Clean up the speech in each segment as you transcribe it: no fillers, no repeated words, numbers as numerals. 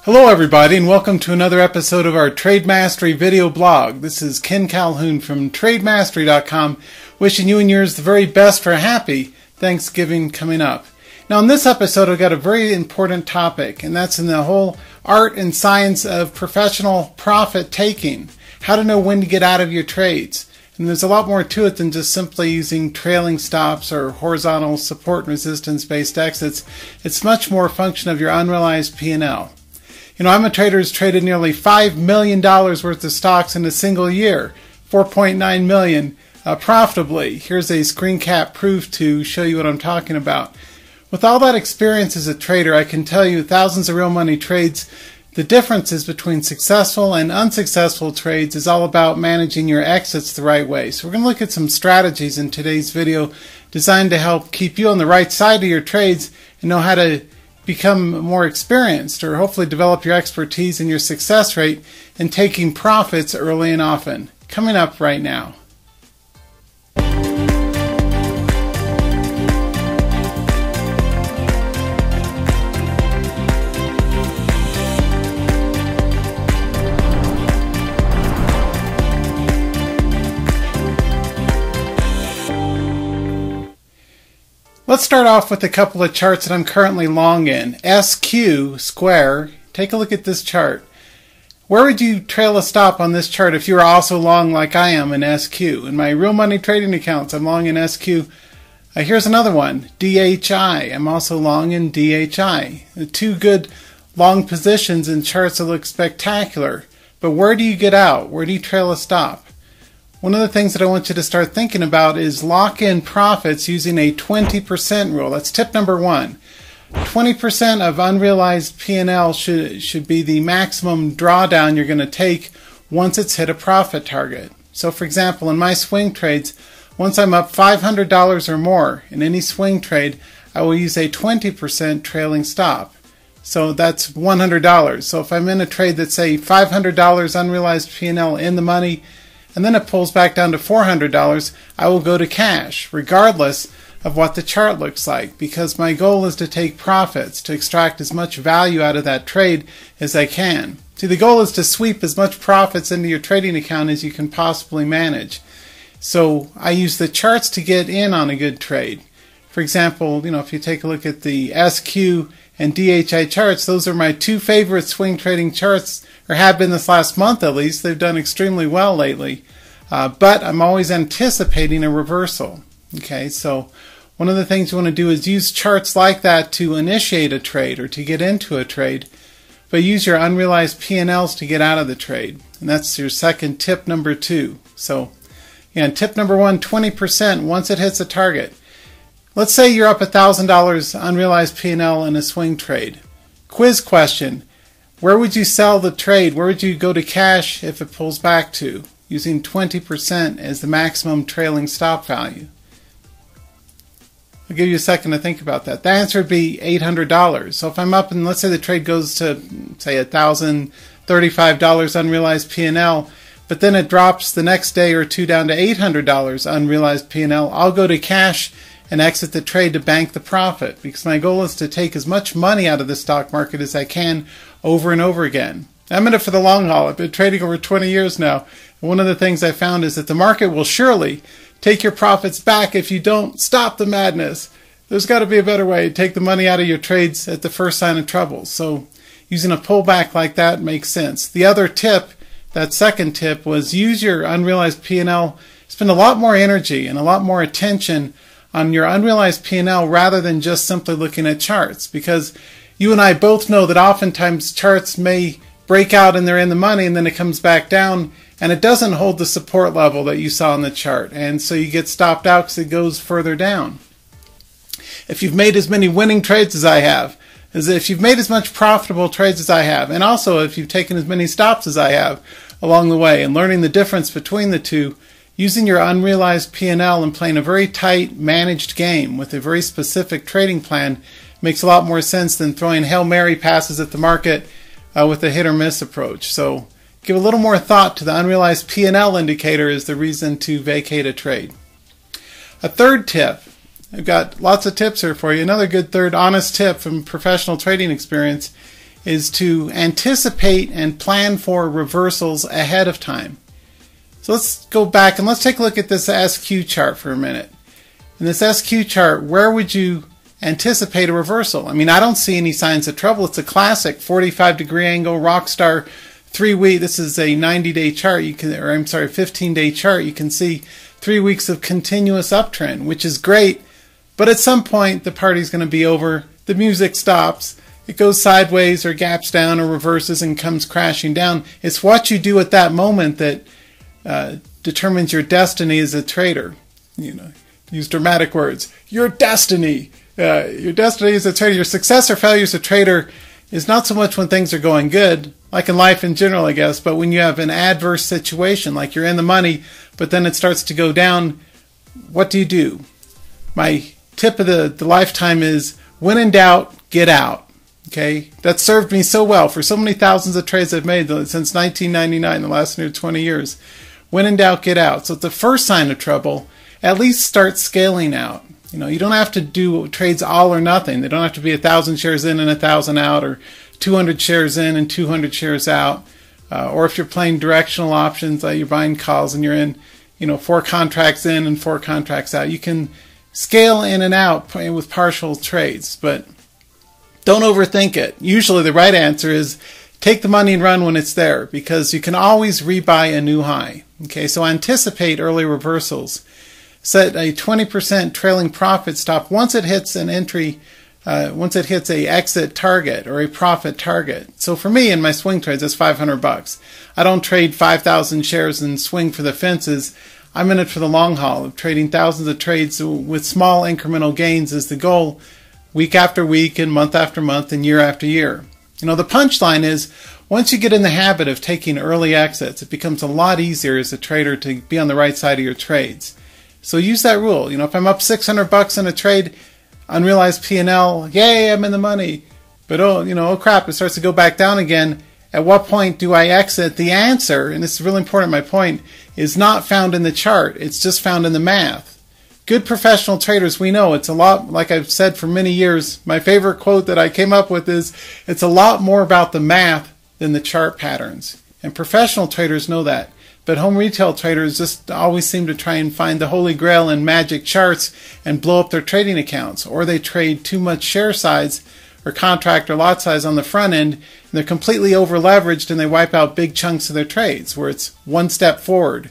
Hello everybody, and welcome to another episode of our Trade Mastery video blog. This is Ken Calhoun from TradeMastery.com, wishing you and yours the very best for a happy Thanksgiving coming up. Now in this episode I've got a very important topic, and that's in the whole art and science of professional profit taking. How to know when to get out of your trades. And there's a lot more to it than just simply using trailing stops or horizontal support and resistance based exits. It's much more a function of your unrealized P&L. You know, I'm a trader who's traded nearly $5 million worth of stocks in a single year, $4.9 million profitably. Here's a screen cap proof to show you what I'm talking about. With all that experience as a trader, I can tell you thousands of real money trades, the differences between successful and unsuccessful trades is all about managing your exits the right way. So we're going to look at some strategies in today's video designed to help keep you on the right side of your trades and know how to become more experienced, or hopefully develop your expertise and your success rate in taking profits early and often. Coming up right now. Let's start off with a couple of charts that I'm currently long in. SQ square. Take a look at this chart. Where would you trail a stop on this chart if you were also long like I am in SQ? In my real money trading accounts, I'm long in SQ. Here's another one, DHI. I'm also long in DHI. Two good long positions in charts that look spectacular. But where do you get out? Where do you trail a stop? One of the things that I want you to start thinking about is lock in profits using a 20% rule. That's tip number one. 20% of unrealized P&L should be the maximum drawdown you're going to take once it's hit a profit target. So for example, in my swing trades, once I'm up $500 or more in any swing trade, I will use a 20% trailing stop. So that's $100. So if I'm in a trade that's say $500 unrealized P&L in the money, and then it pulls back down to $400, I will go to cash, regardless of what the chart looks like, because my goal is to take profits, to extract as much value out of that trade as I can. See, the goal is to sweep as much profits into your trading account as you can possibly manage. So I use the charts to get in on a good trade. For example, if you take a look at the SQ and DHI charts, those are my two favorite swing trading charts, or have been this last month at least. They've done extremely well lately. But I'm always anticipating a reversal. Okay, so one of the things you want to do is use charts like that to initiate a trade or to get into a trade, but use your unrealized P&Ls to get out of the trade. And that's your second tip number two. So, tip number one, 20% once it hits a target. Let's say you're up $1,000 unrealized P&L in a swing trade. Quiz question. Where would you sell the trade? Where would you go to cash if it pulls back to? Using 20% as the maximum trailing stop value. I'll give you a second to think about that. The answer would be $800. So if I'm up and let's say the trade goes to say $1,035 unrealized P&L, but then it drops the next day or two down to $800 unrealized P&L, I'll go to cash and exit the trade to bank the profit, because my goal is to take as much money out of the stock market as I can over and over again. I'm in it for the long haul. I've been trading over 20 years now. And one of the things I found is that the market will surely take your profits back if you don't stop the madness. There's got to be a better way to take the money out of your trades at the first sign of trouble. So using a pullback like that makes sense. The other tip, that second tip, was use your unrealized P&L. Spend a lot more energy and a lot more attention on your unrealized P&L rather than just simply looking at charts, because you and I both know that oftentimes charts may break out and they're in the money and then it comes back down and it doesn't hold the support level that you saw on the chart, and so you get stopped out because it goes further down. If you've made as many winning trades as I have, if you've made as much profitable trades as I have, and also if you've taken as many stops as I have along the way, and learning the difference between the two, using your unrealized P&L and playing a very tight, managed game with a very specific trading plan makes a lot more sense than throwing Hail Mary passes at the market with a hit or miss approach. So give a little more thought to the unrealized P&L indicator as the reason to vacate a trade. A third tip, I've got lots of tips here for you. Another good third honest tip from professional trading experience is to anticipate and plan for reversals ahead of time. So let's go back and let's take a look at this SQ chart for a minute. In this SQ chart, where would you anticipate a reversal? I mean, I don't see any signs of trouble. It's a classic 45-degree angle rockstar 3-week. This is a 90-day chart. You can, or I'm sorry, 15-day chart. You can see 3 weeks of continuous uptrend, which is great. But at some point, the party's going to be over. The music stops. It goes sideways or gaps down or reverses and comes crashing down. It's what you do at that moment that determines your destiny as a trader. You know, use dramatic words. Your destiny. Your destiny as a trader. Your success or failure as a trader is not so much when things are going good, like in life in general, I guess, but when you have an adverse situation, like you're in the money, but then it starts to go down, what do? My tip of the lifetime is, when in doubt, get out. Okay, that served me so well for so many thousands of trades I've made since 1999, the last near 20 years. When in doubt, get out. So it's the first sign of trouble. At least start scaling out. You know, you don't have to do trades all or nothing. They don't have to be 1,000 shares in and 1,000 out, or 200 shares in and 200 shares out. Or if you're playing directional options, you're buying calls and you're in, 4 contracts in and 4 contracts out. You can scale in and out with partial trades, but don't overthink it. Usually the right answer is take the money and run when it's there, because you can always rebuy a new high. Okay, so anticipate early reversals. Set a 20% trailing profit stop once it hits an entry, once it hits a exit target or a profit target. So for me in my swing trades, that's $500. I don't trade 5,000 shares and swing for the fences. I'm in it for the long haul of trading thousands of trades with small incremental gains as the goal, week after week and month after month and year after year. The punchline is, once you get in the habit of taking early exits, it becomes a lot easier as a trader to be on the right side of your trades. So use that rule. If I'm up $600 in a trade, unrealized P&L, yay, I'm in the money. But oh crap, it starts to go back down again. At what point do I exit? The answer, and this is really important, my point, is not found in the chart. It's just found in the math. Good professional traders, we know it's a lot, like I've said for many years, my favorite quote that I came up with is, it's a lot more about the math than the chart patterns. And professional traders know that. But home retail traders just always seem to try and find the holy grail in magic charts and blow up their trading accounts. Or they trade too much share size or contract or lot size on the front end, and they're completely over leveraged and they wipe out big chunks of their trades, where it's 1 step forward,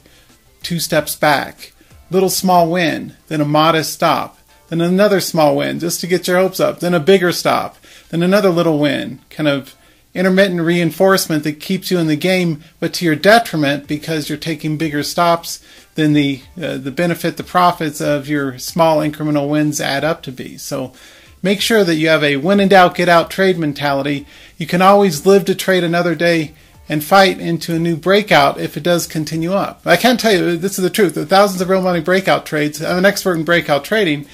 2 steps back, little small win, then a modest stop, then another small win just to get your hopes up, then a bigger stop, then another little win, kind of intermittent reinforcement that keeps you in the game, but to your detriment, because you're taking bigger stops than the benefit, the profits of your small incremental wins add up to be. So make sure that you have a when in doubt, get out trade mentality. You can always live to trade another day and fight into a new breakout if it does continue up. I can tell you, this is the truth, the thousands of real money breakout trades, I'm an expert in breakout trading.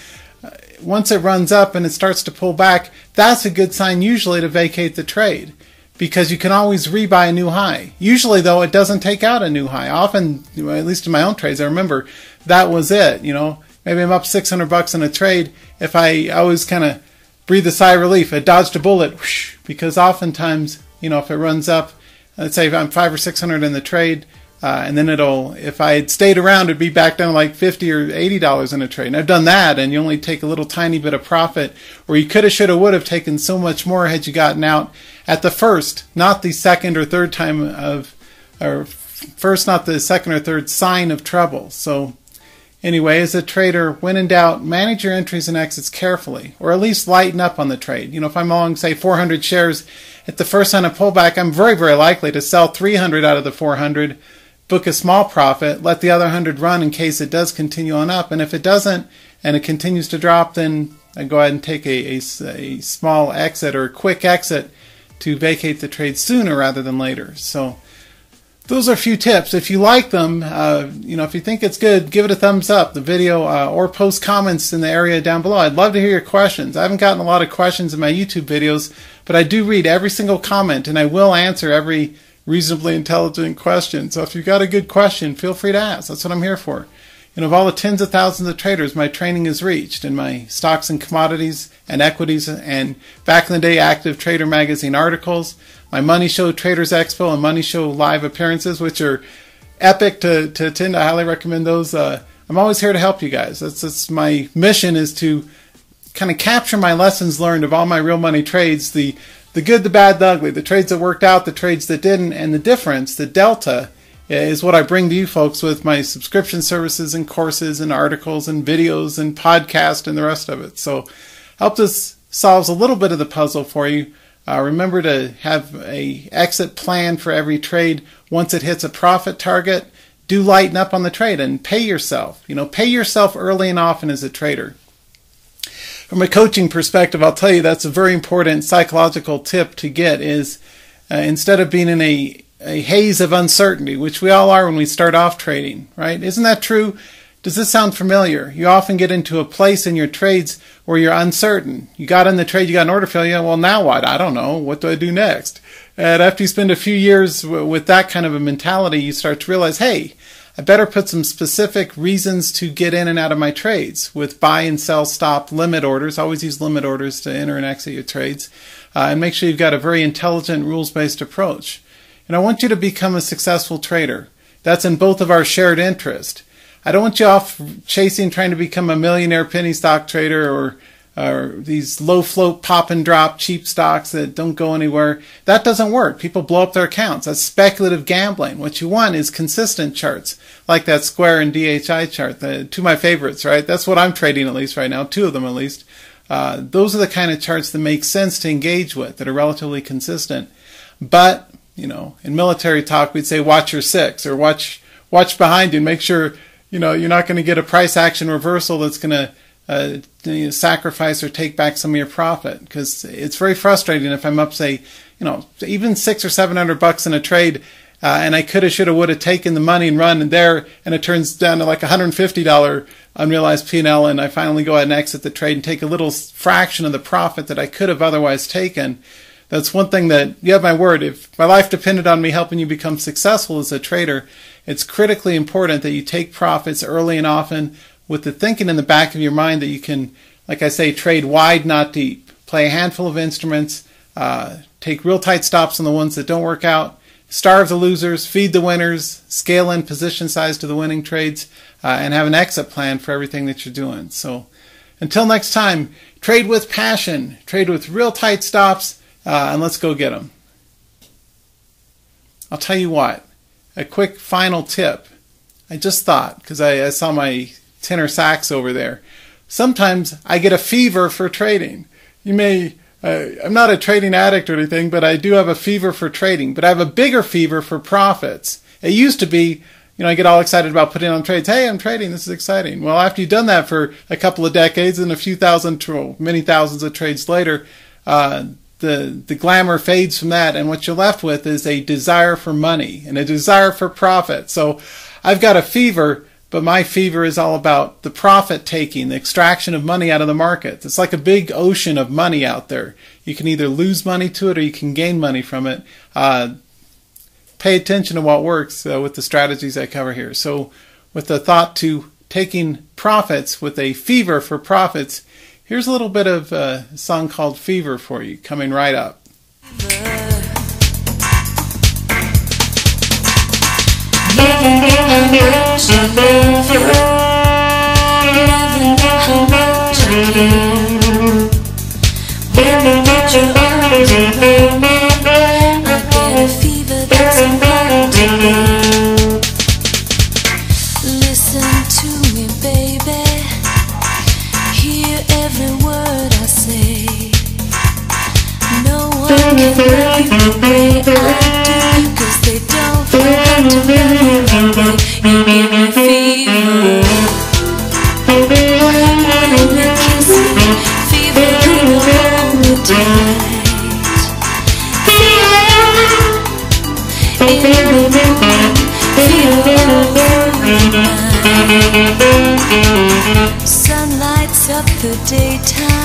Once it runs up and it starts to pull back, that's a good sign usually to vacate the trade, because you can always rebuy a new high. Usually, though, it doesn't take out a new high. Often, at least in my own trades, I remember that was it. Maybe I'm up $600 in a trade. If I always kind of breathe a sigh of relief, I dodged a bullet, whoosh, because oftentimes, if it runs up, let's say if I'm $500 or $600 in the trade, and then if I had stayed around, it'd be back down to like $50 or $80 in a trade. And I've done that, and you only take a little tiny bit of profit, or you coulda, shoulda, would have taken so much more had you gotten out at the first, not the second or third time not the second or third sign of trouble. So anyway, as a trader, when in doubt, manage your entries and exits carefully, or at least lighten up on the trade. If I'm long, say 400 shares, at the first sign of pullback, I'm very, very likely to sell 300 out of the 400, book a small profit, let the other 100 run in case it does continue on up. And if it doesn't, and it continues to drop, then I go ahead and take a small exit or a quick exit to vacate the trade sooner rather than later. So those are a few tips. If you like them, if you think it's good, give it a thumbs up, the video, or post comments in the area down below. I'd love to hear your questions. I haven't gotten a lot of questions in my YouTube videos, but I do read every single comment, and I will answer every reasonably intelligent question. So if you've got a good question, feel free to ask. That's what I'm here for. of all the tens of thousands of traders my training has reached in my stocks and commodities and equities and back in the day active trader magazine articles, my Money Show Traders Expo and Money Show live appearances, which are epic to attend. I highly recommend those. I'm always here to help you guys. That's my mission, is to kind of capture my lessons learned of all my real money trades, the good, the bad, the ugly, the trades that worked out, the trades that didn't, and the difference, the delta, is what I bring to you folks with my subscription services and courses and articles and videos and podcasts and the rest of it. So hope this solves a little bit of the puzzle for you. Remember to have a exit plan for every trade. Once it hits a profit target, do lighten up on the trade and pay yourself. Pay yourself early and often as a trader. From a coaching perspective, I'll tell you that's a very important psychological tip to get, is instead of being in a haze of uncertainty, which we all are when we start off trading, right? Isn't that true? Does this sound familiar? You often get into a place in your trades where you're uncertain. You got in the trade, you got an order failure, well, now what? I don't know. What do I do next? And after you spend a few years with that kind of a mentality, you start to realize, hey, I better put some specific reasons to get in and out of my trades with buy and sell, stop, limit orders. Always use limit orders to enter and exit your trades. And make sure you've got a very intelligent, rules-based approach. And I want you to become a successful trader. That's in both of our shared interest. I don't want you off chasing, trying to become a millionaire penny stock trader or these low float pop and drop cheap stocks that don't go anywhere. That doesn't work. People blow up their accounts. That's speculative gambling. What you want is consistent charts, like that Square and DHI chart, two of my favorites, right? That's what I'm trading at least right now, two of them at least. Those are the kind of charts that make sense to engage with, that are relatively consistent. But in military talk, we'd say watch your six, or watch behind you and make sure, you're not going to get a price action reversal that's going to sacrifice or take back some of your profit. Because it's very frustrating if I'm up, say, even $600 or $700 in a trade, and I coulda, shoulda, woulda taken the money and run and it turns down to like $150 unrealized P&L, and I finally go ahead and exit the trade and take a little fraction of the profit that I could have otherwise taken. That's one thing that, you have my word, if my life depended on me helping you become successful as a trader, it's critically important that you take profits early and often with the thinking in the back of your mind that you can, like I say, trade wide, not deep. Play a handful of instruments, take real tight stops on the ones that don't work out, starve the losers, feed the winners, scale in position size to the winning trades, and have an exit plan for everything that you're doing. So until next time, trade with passion, trade with real tight stops, and let's go get them. I'll tell you what, a quick final tip. I just thought, because I saw my tenor sax over there, sometimes I get a fever for trading. I'm not a trading addict or anything, but I do have a fever for trading. But I have a bigger fever for profits. It used to be, I get all excited about putting on trades. Hey, I'm trading. This is exciting. Well, after you've done that for a couple of decades and a few thousand, many thousands of trades later, the glamour fades from that, and what you're left with is a desire for money and a desire for profit. So I've got a fever, but my fever is all about the profit taking, the extraction of money out of the market. It's like a big ocean of money out there. You can either lose money to it or you can gain money from it. Pay attention to what works with the strategies I cover here. So with the thought to taking profits with a fever for profits, here's a little bit of a song called Fever for you, coming right up. Listen to me, baby. Hear every word I say. No one can love you the way I do, 'cause they don't know how to love you the way you give me fever. When you kiss me, fever, you know hold me tight. Fever in the morning, fever over night. Sun lights up the daytime.